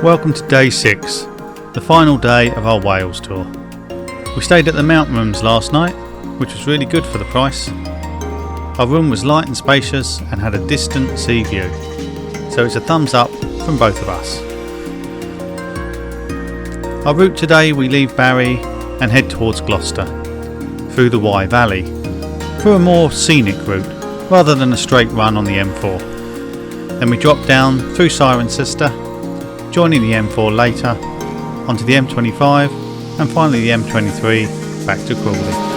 Welcome to day 6, the final day of our Wales tour. We stayed at the Mountain Rooms last night, which was really good for the price. Our room was light and spacious and had a distant sea view, so it's a thumbs up from both of us. Our route today, we leave Barry and head towards Gloucester, through the Wye Valley, through a more scenic route rather than a straight run on the M4. Then we drop down through Cirencester, joining the M4 later, onto the M25 and finally the M23 back to Crawley.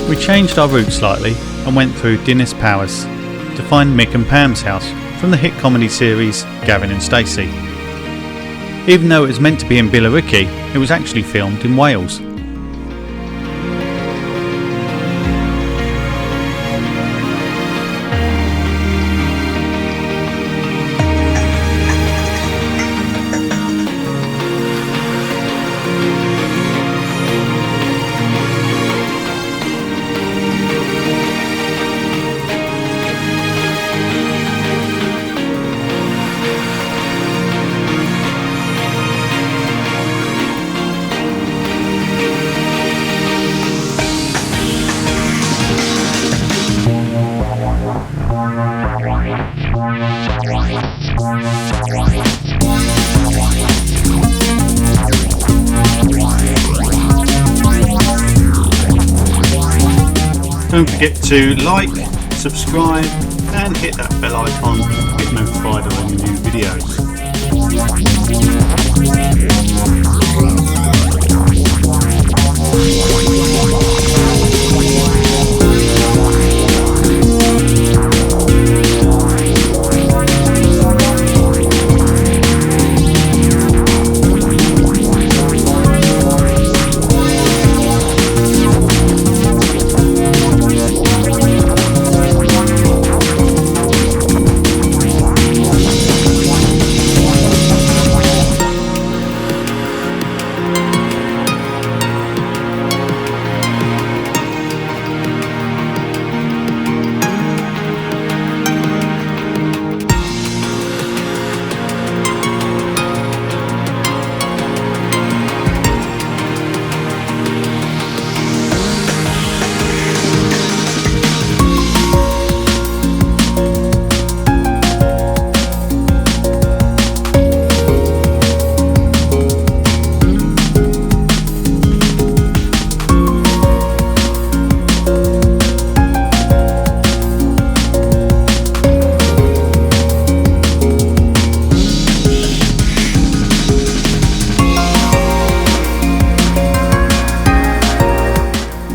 We changed our route slightly and went through Dinas Powys to find Mick and Pam's house from the hit comedy series Gavin and Stacey. Even though it was meant to be in Billericay, it was actually filmed in Wales. Don't forget to like, subscribe and hit that bell icon to get notified of any new videos.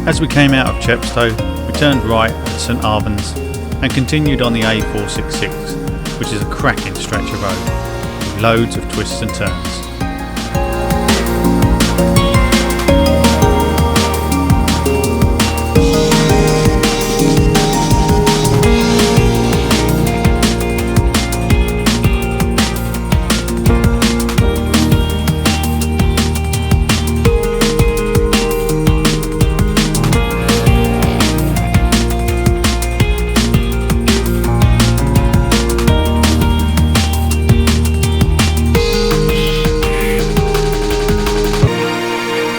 As we came out of Chepstow, we turned right at St Albans and continued on the A466, which is a cracking stretch of road, with loads of twists and turns.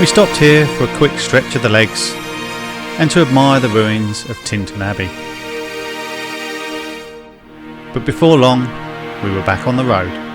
We stopped here for a quick stretch of the legs and to admire the ruins of Tintern Abbey. But before long, we were back on the road.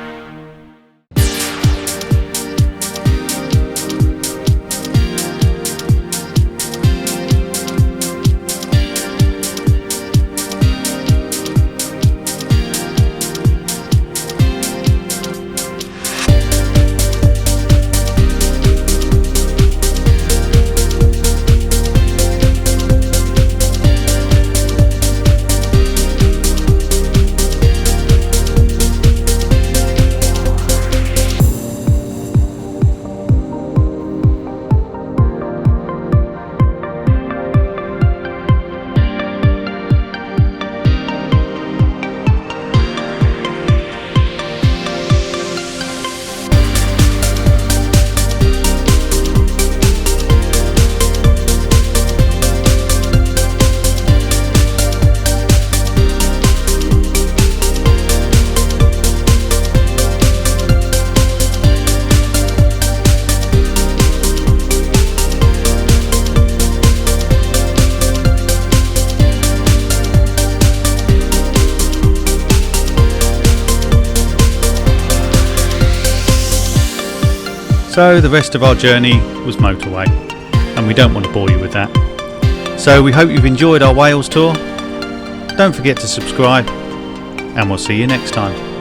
So the rest of our journey was motorway, and we don't want to bore you with that. So we hope you've enjoyed our Wales tour. Don't forget to subscribe, and we'll see you next time.